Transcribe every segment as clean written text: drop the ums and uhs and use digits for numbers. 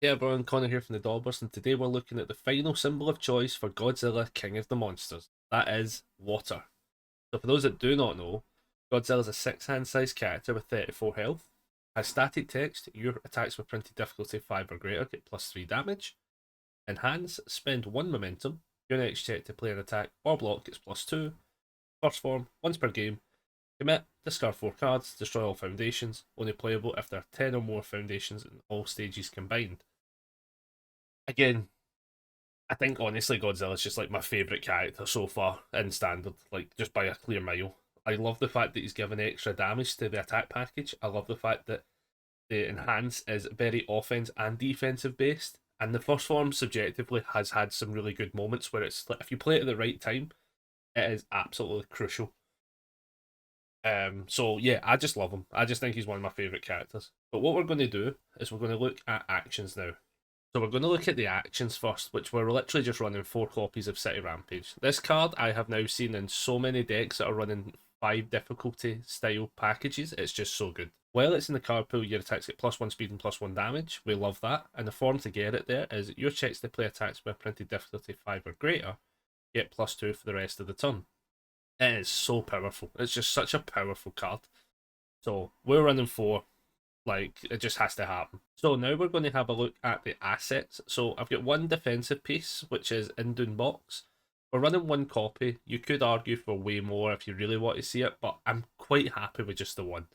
Hey everyone, Connor here from the Daubers, and today we're looking at the final symbol of choice for Godzilla King of the Monsters. That is water. So for those that do not know, Godzilla is a 6-hand sized character with 34 health, has static text, your attacks with printed difficulty 5 or greater get plus 3 damage. In hands, spend 1 momentum, your next check to play an attack or block gets plus 2. First form, once per game. Commit, discard 4 cards, destroy all foundations, only playable if there are 10 or more foundations in all stages combined. Again, I think honestly Godzilla's just like my favourite character so far in standard, like just by a clear mile. I love the fact that he's given extra damage to the attack package. I love the fact that the enhance is very offense and defensive based. And the first form subjectively has had some really good moments where it's like if you play it at the right time, it is absolutely crucial. So yeah, I just love him. I just think he's one of my favourite characters. But what we're going to do is we're going to look at actions now. So we're going to look at the actions first, which we're literally just running 4 copies of City Rampage. This card I have now seen in so many decks that are running 5 difficulty style packages. It's just so good. While it's in the card pool, your attacks get +1 speed and +1 damage. We love that. And the form to get it there is your checks to play attacks with printed difficulty 5 or greater get +2 for the rest of the turn. It is so powerful. It's just such a powerful card. So we're running 4. Like, it just has to happen. So now we're going to have a look at the assets. So I've got one defensive piece, which is Indun Box. We're running 1 copy. You could argue for way more if you really want to see it, but I'm quite happy with just the one.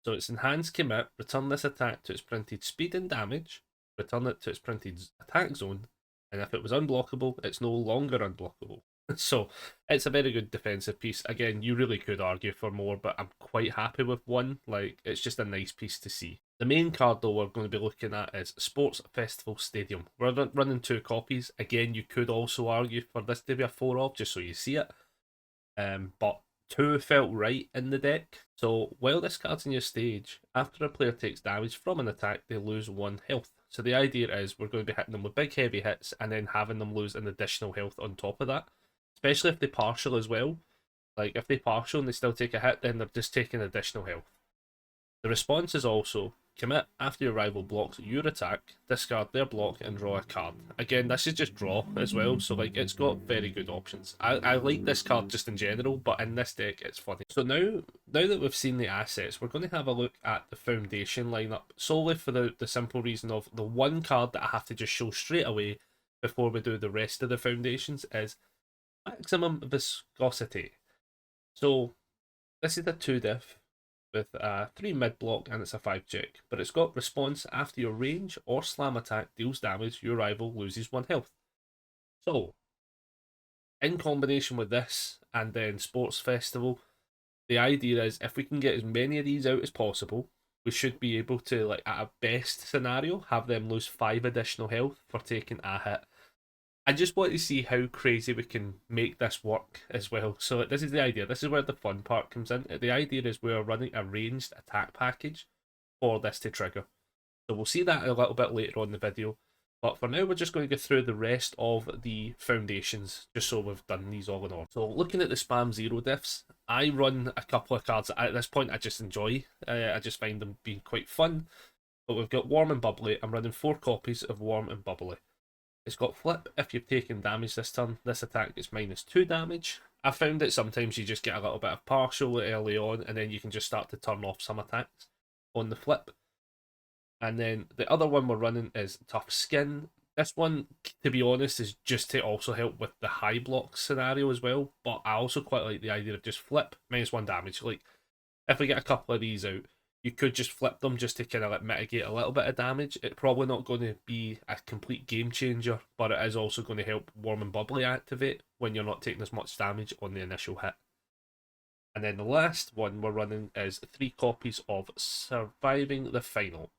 So it's Enhanced Commit, return this attack to its printed speed and damage, return it to its printed attack zone, and if it was unblockable, it's no longer unblockable. So it's a very good defensive piece. Again, you really could argue for more, but I'm quite happy with one. Like, it's just a nice piece to see. The main card, though, we're going to be looking at is Sports Festival Stadium. We're running 2 copies. Again, you could also argue for this to be a 4 of, just so you see it. But 2 felt right in the deck. So while this card's in your stage, after a player takes damage from an attack, they lose 1 health. So the idea is we're going to be hitting them with big heavy hits and then having them lose an additional health on top of that. Especially if they partial as well. Like, if they partial and they still take a hit, then they're just taking additional health. The response is also, commit after your rival blocks your attack, discard their block and draw a card. Again, this is just draw as well, so like it's got very good options. I like this card just in general, but in this deck it's funny. So now that we've seen the assets, we're going to have a look at the foundation lineup, solely for the simple reason of the one card that I have to just show straight away before we do the rest of the foundations is maximum viscosity. So this is a 2 diff with a 3 mid block and it's a 5 check, but it's got response after your range or slam attack deals damage, your rival loses 1 health. So in combination with this and then Sports Festival, the idea is if we can get as many of these out as possible, we should be able to, like, at a best scenario, have them lose 5 additional health for taking a hit. I just want to see how crazy we can make this work as well. So this is the idea. This is where the fun part comes in. The idea is we're running a ranged attack package for this to trigger. So we'll see that a little bit later on in the video. But for now, we're just going to go through the rest of the foundations, just so we've done these all in order. So looking at the spam 0 diffs, I run a couple of cards that at this point I just enjoy. I just find them being quite fun. But we've got Warm and Bubbly. I'm running 4 copies of Warm and Bubbly. It's got flip. If you've taken damage this turn, this attack gets -2 damage. I found that sometimes you just get a little bit of partial early on, and then you can just start to turn off some attacks on the flip. And then the other one we're running is Tough Skin. This one, to be honest, is just to also help with the high block scenario as well. But I also quite like the idea of just flip, -1 damage. Like, if we get a couple of these out, you could just flip them just to kind of like mitigate a little bit of damage. It's probably not going to be a complete game changer, but it is also going to help Warm and Bubbly activate when you're not taking as much damage on the initial hit. And then the last one we're running is 3 copies of Surviving the Final.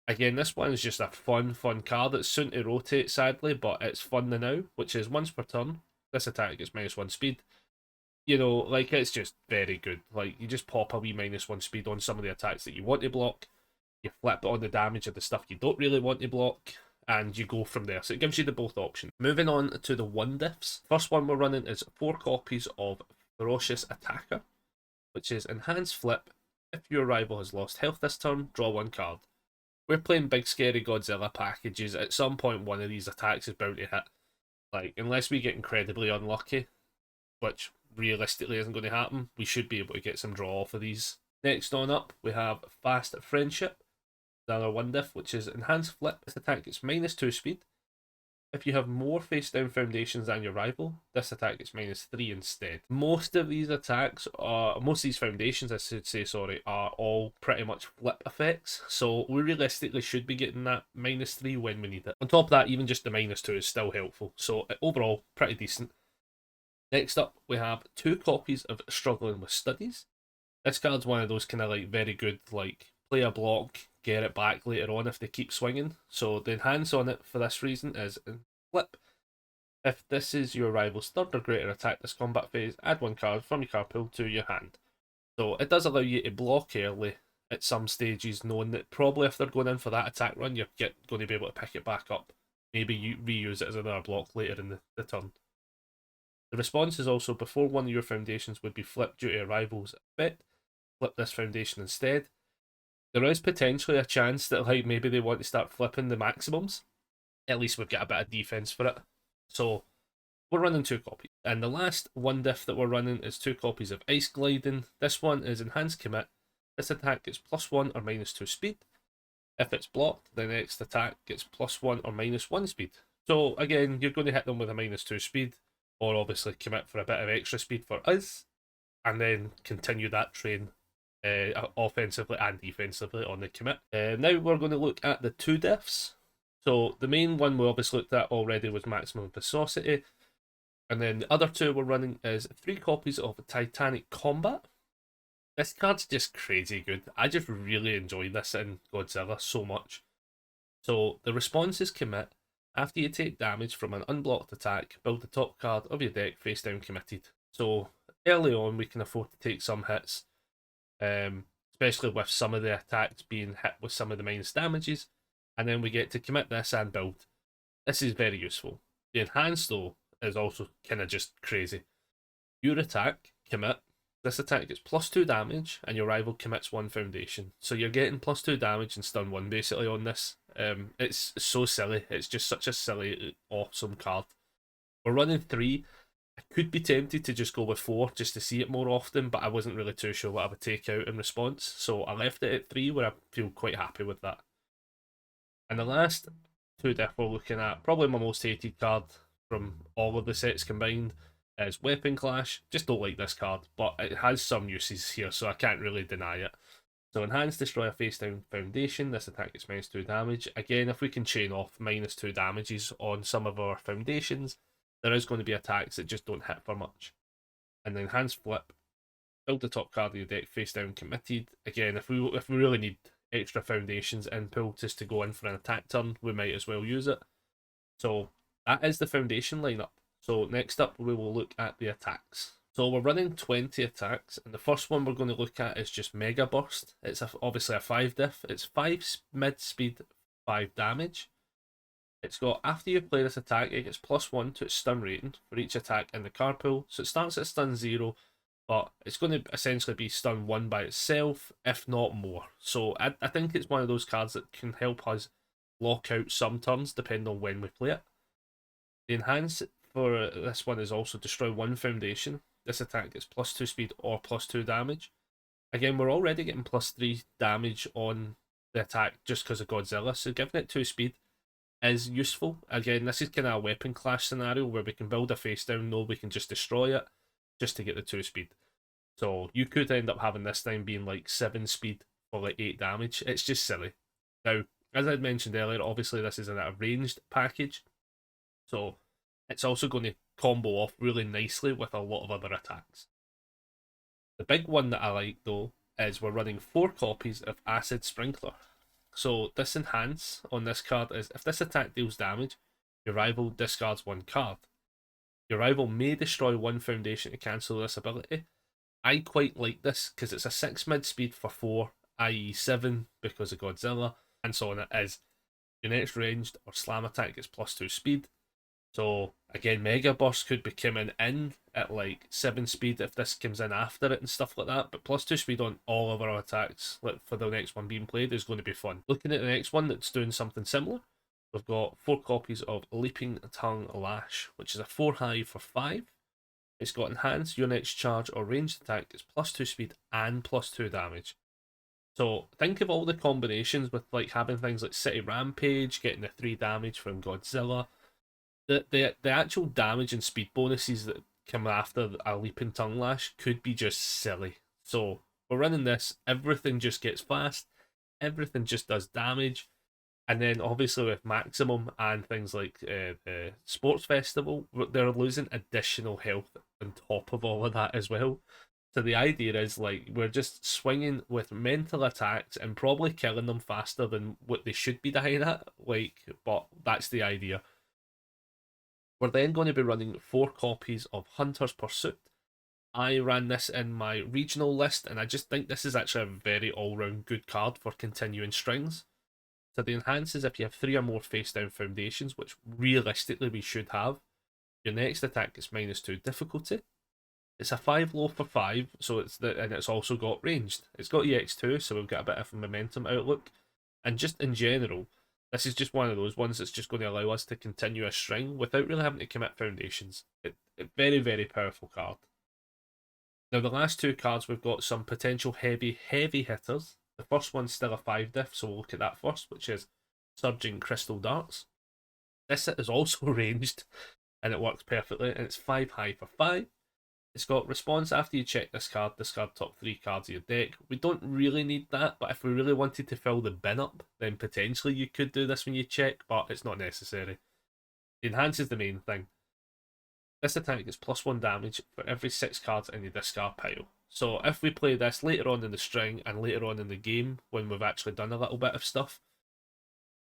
Again, this one is just a fun card. It's soon to rotate, sadly, but it's fun now, which is once per turn. This attack gets -1 speed. You know, like, it's just very good. Like, you just pop a wee -1 speed on some of the attacks that you want to block, you flip it on the damage of the stuff you don't really want to block, and you go from there. So it gives you the both options. Moving on to the 1 diffs. First one we're running is 4 copies of Ferocious Attacker, which is Enhanced Flip. If your rival has lost health this turn, draw 1 card. we're playing big scary Godzilla packages. At some point, one of these attacks is bound to hit. Like, unless we get incredibly unlucky, which realistically isn't going to happen, we should be able to get some draw off of these. Next on up, we have Fast Friendship, another 1-diff, which is Enhanced Flip. This attack gets -2 speed. If you have more face down foundations than your rival, this attack gets -3 instead. Most of these foundations, I should say, sorry, are all pretty much flip effects. So we realistically should be getting that -3 when we need it. On top of that, even just the -2 is still helpful. So overall, pretty decent. Next up, we have 2 copies of Struggling with Studies. This card's one of those kind of like very good, like, play a block, get it back later on if they keep swinging. So the enhance on it for this reason is flip. If this is your rival's 3rd or greater attack this combat phase, add 1 card from your card pool to your hand. So it does allow you to block early at some stages, knowing that probably if they're going in for that attack run, you're going to be able to pick it back up. Maybe you reuse it as another block later in the turn. The response is also before one of your foundations would be flipped due to a rival's effect, flip this foundation instead. There is potentially a chance that like maybe they want to start flipping the maximums. At least we've got a bit of defense for it. So we're running 2 copies. And the last 1-diff that we're running is 2 copies of Ice Gliding. This one is Enhanced Commit. This attack gets +1 or -2 speed. If it's blocked, the next attack gets +1 or -1 speed. So again, you're going to hit them with a -2 speed, or obviously commit for a bit of extra speed for us, and then continue that train offensively and defensively on the commit. Now we're going to look at the 2 diffs. So the main one we obviously looked at already was Maximum Viscosity, and then the other 2 we're running is 3 copies of Titanic Combat. This card's just crazy good. I just really enjoy this in Godzilla so much. So the response is commit. After you take damage from an unblocked attack, build the top card of your deck face down committed. So early on we can afford to take some hits, especially with some of the attacks being hit with some of the minus damages, and then we get to commit this and build. This is very useful. The enhance though is also kind of just crazy. Your attack, commit. This attack gets +2 damage and your rival commits 1 foundation. So you're getting +2 damage and stun 1 basically on this. It's so silly. It's just such a silly, awesome card. We're running 3. I could be tempted to just go with 4 just to see it more often, but I wasn't really too sure what I would take out in response. So I left it at 3 where I feel quite happy with that. And the last 2 diff we're looking at, probably my most hated card from all of the sets combined, is Weapon Clash. Just don't like this card, but it has some uses here, so I can't really deny it. So Enhance, destroy a face down foundation. This attack gets -2 damage. Again, if we can chain off -2 damages on some of our foundations, there is going to be attacks that just don't hit for much. And then Enhance Flip, build the top card of your deck face down committed. Again, if we really need extra foundations in pool just to go in for an attack turn, we might as well use it. So that is the foundation lineup. So next up we will look at the attacks. So we're running 20 attacks, and the first one we're going to look at is just Mega Burst. It's obviously a 5-diff. It's 5 mid speed, 5 damage. It's got, after you play this attack, it gets +1 to its stun rating for each attack in the card pool. So it starts at stun 0, but it's going to essentially be stun 1 by itself, if not more. So I think it's one of those cards that can help us lock out some turns depending on when we play it. The enhance for this one is also destroy 1 foundation. This attack gets +2 speed or +2 damage. Again, we're already getting +3 damage on the attack just because of Godzilla, so giving it 2 speed is useful. Again, this is kind of a weapon clash scenario where we can build a face down, no, we can just destroy it just to get the 2 speed. So you could end up having this time being like 7 speed for like 8 damage. It's just silly. Now, as I mentioned earlier, obviously this is in a ranged package, so it's also going to combo off really nicely with a lot of other attacks. The big one that I like though is we're running 4 copies of Acid Sprinkler. So this enhance on this card is if this attack deals damage, your rival discards 1 card. Your rival may destroy 1 foundation to cancel this ability. I quite like this because it's a 6 mid speed for 4, i.e. 7 because of Godzilla, and so on it is. Your next ranged or slam attack gets +2 speed. So again, Mega Burst could be coming in at like 7 speed if this comes in after it and stuff like that. But +2 speed on all of our attacks, like for the next one being played, is going to be fun. Looking at the next one that's doing something similar, we've got 4 copies of Leaping Tongue Lash, which is a 4 high for 5. It's got enhanced. Your next charge or ranged attack is +2 speed and +2 damage. So think of all the combinations with like having things like City Rampage, getting the 3 damage from Godzilla. The actual damage and speed bonuses that come after a Leaping Tongue Lash could be just silly. So we're running this, everything just gets fast, everything just does damage, and then obviously with Maximum and things like Sports Festival, they're losing additional health on top of all of that as well. So the idea is like we're just swinging with mental attacks and probably killing them faster than what they should be dying at. Like, but that's the idea. We're then going to be running 4 copies of Hunter's Pursuit. I ran this in my regional list, and I just think this is actually a very all-round good card for continuing strings. So the enhances, if you have 3 or more face-down foundations, which realistically we should have, your next attack is -2 difficulty. It's a 5 low for 5, so and it's also got ranged. It's got EX2, so we've got a bit of a momentum outlook. And just in general, this is just one of those ones that's just going to allow us to continue a string without really having to commit foundations. Very, very powerful card. Now, the last 2 cards, we've got some potential heavy hitters. The first one's still a 5 diff, so we'll look at that first, which is Surging Crystal Darts. This is also ranged, and it works perfectly, and it's 5 high for 5. It's got response after you check this card, discard top 3 cards of your deck. We don't really need that, but if we really wanted to fill the bin up, then potentially you could do this when you check, but it's not necessary. The enhance is the main thing. This attack is +1 damage for every 6 cards in your discard pile. So if we play this later on in the string and later on in the game, when we've actually done a little bit of stuff,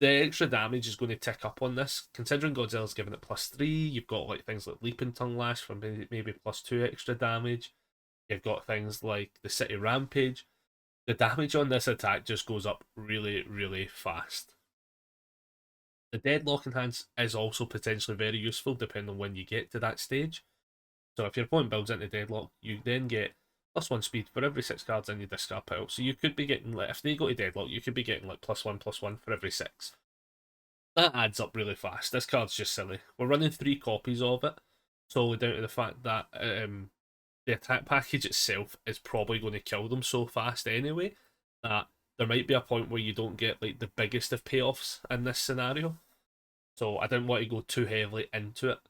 the extra damage is going to tick up on this. Considering Godzilla's giving it +3, you've got like things like Leaping Tongue Lash for maybe +2 extra damage. You've got things like the City Rampage. The damage on this attack just goes up really, really fast. The Deadlock enhance is also potentially very useful depending on when you get to that stage. So if your opponent builds into Deadlock, you then get +1 speed for every 6 cards in your discard pile. So you could be getting, like, if they go to Deadlock, you could be getting like +1/+1 for every 6. That adds up really fast. This card's just silly. We're running 3 copies of it, solely down to the fact that the attack package itself is probably going to kill them so fast anyway that there might be a point where you don't get like the biggest of payoffs in this scenario. So I didn't want to go too heavily into it.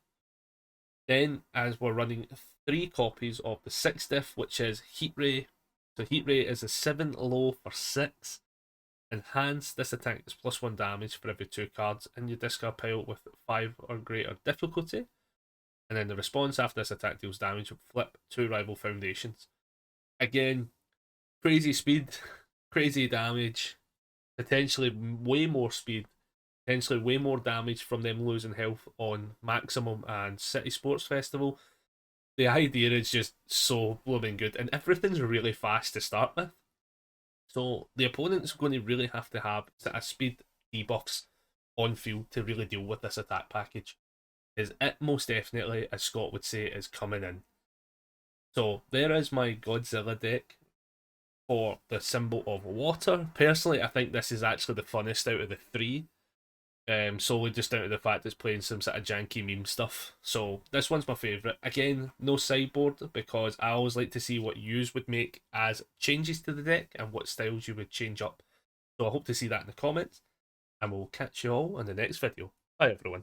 Then, as we're running 3 copies of the 6 diff, which is Heat Ray. So Heat Ray is a 7 low for 6. Enhanced, this attack is +1 damage for every 2 cards in your discard pile with 5 or greater difficulty. And then the response after this attack deals damage, flip 2 rival foundations. Again, crazy speed, crazy damage, potentially way more speed, potentially way more damage from them losing health on Maximum and City Sports Festival. The idea is just so blooming good, and everything's really fast to start with. So the opponent's going to really have to have a speed debuffs on field to really deal with this attack package. Is it most definitely, as Scott would say, is coming in. So there is my Godzilla deck for the symbol of water. Personally, I think this is actually the funnest out of the 3. Solely just down to the fact it's playing some sort of janky meme stuff. So this one's my favourite. Again, no sideboard, because I always like to see what yous would make as changes to the deck and what styles you would change up. So I hope to see that in the comments, and we'll catch you all in the next video. Bye everyone.